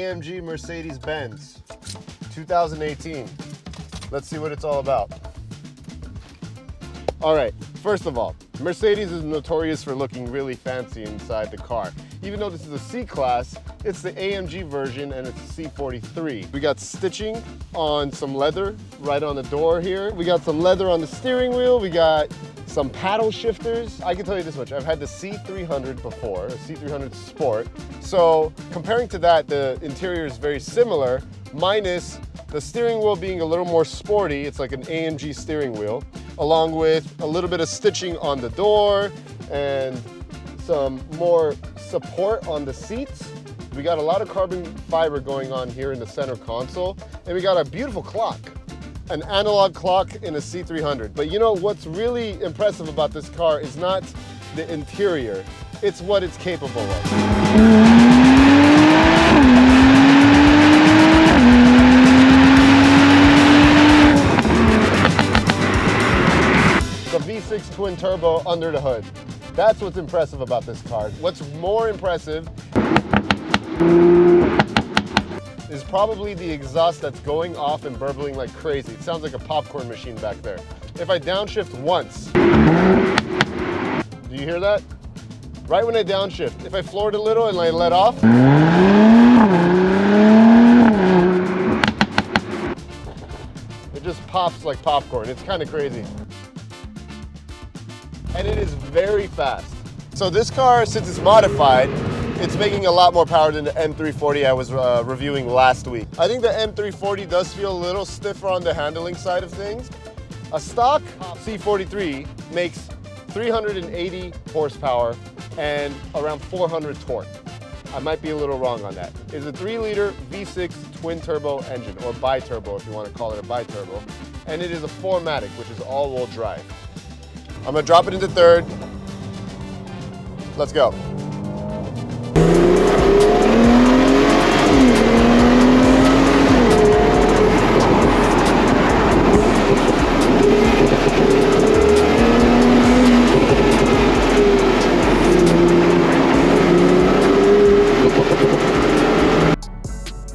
AMG Mercedes Benz 2018. Let's see what it's all about. All right, first of all, Mercedes is notorious for looking really fancy inside the car. Even though this is a C-Class, it's the AMG version and it's a C43. We got stitching on some leather right on the door here. We got some leather on the steering wheel. We got some paddle shifters. I can tell you this much, I've had the C300 before, a C300 Sport. So comparing to that, the interior is very similar, minus the steering wheel being a little more sporty. It's like an AMG steering wheel, along with a little bit of stitching on the door and some more support on the seats. We got a lot of carbon fiber going on here in the center console, and we got a beautiful clock, an analog clock in a C300. But you know what's really impressive about this car is not the interior, it's what it's capable of. The V6 twin turbo under the hood. That's what's impressive about this car. What's more impressive is probably the exhaust that's going off and burbling like crazy. It sounds like a popcorn machine back there. If I downshift once, do you hear that? Right when I downshift, if I floor it a little and I let off, it just pops like popcorn. It's kind of crazy. And it is very fast. So this car, since it's modified, it's making a lot more power than the M340 I was reviewing last week. I think the M340 does feel a little stiffer on the handling side of things. A stock C43 makes 380 horsepower and around 400 torque. I might be a little wrong on that. It's a 3-liter V6 twin turbo engine, or bi-turbo if you want to call it a bi-turbo. And it is a 4MATIC, which is all-wheel drive. I'm gonna drop it into third. Let's go.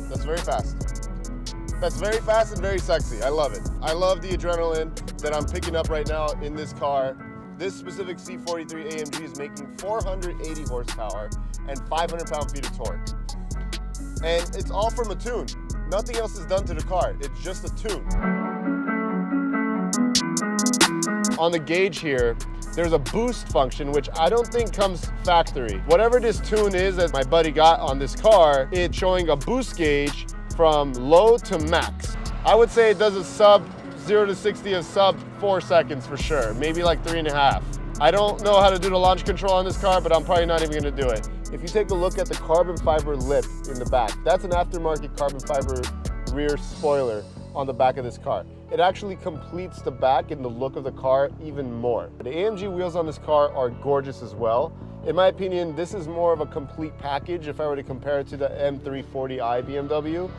That's very fast. That's very fast and very sexy. I love it. I love the adrenaline that I'm picking up right now in this car. This specific C43 AMG is making 480 horsepower and 500 pound-feet of torque. And it's all from a tune. Nothing else is done to the car. It's just a tune. On the gauge here, there's a boost function, which I don't think comes factory. Whatever this tune is that my buddy got on this car, it's showing a boost gauge from low to max. I would say it does a sub 0 to 60 of sub 4 seconds for sure, maybe like 3.5. I don't know how to do the launch control on this car, but I'm probably not even gonna do it. If you take a look at the carbon fiber lip in the back, that's an aftermarket carbon fiber rear spoiler on the back of this car. It actually completes the back and the look of the car even more. The AMG wheels on this car are gorgeous as well. In my opinion, this is more of a complete package if I were to compare it to the M340i BMW.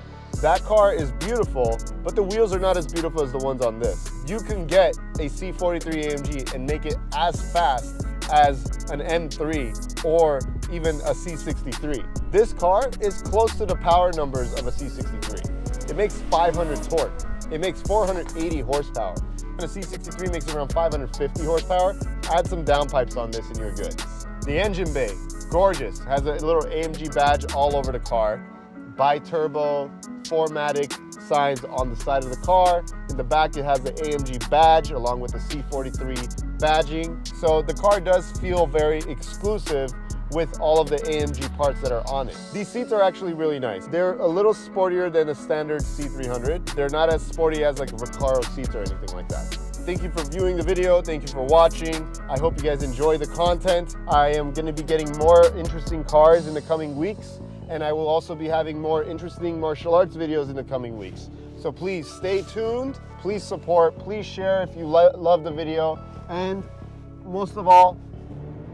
That car is beautiful, but the wheels are not as beautiful as the ones on this. You can get a C43 AMG and make it as fast as an M3 or even a C63. This car is close to the power numbers of a C63. It makes 500 torque. It makes 480 horsepower. And a C63 makes around 550 horsepower. Add some downpipes on this and you're good. The engine bay, gorgeous. Has a little AMG badge all over the car. Bi-turbo, 4MATIC signs on the side of the car. In the back, it has the AMG badge along with the C43 badging. So the car does feel very exclusive with all of the AMG parts that are on it. These seats are actually really nice. They're a little sportier than a standard C300. They're not as sporty as like Recaro seats or anything like that. Thank you for viewing the video. Thank you for watching. I hope you guys enjoy the content. I am going to be getting more interesting cars in the coming weeks, and I will also be having more interesting martial arts videos in the coming weeks. So please stay tuned, please support, please share if you love the video, and most of all,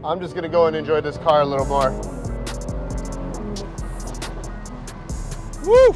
I'm just gonna go and enjoy this car a little more. Woo!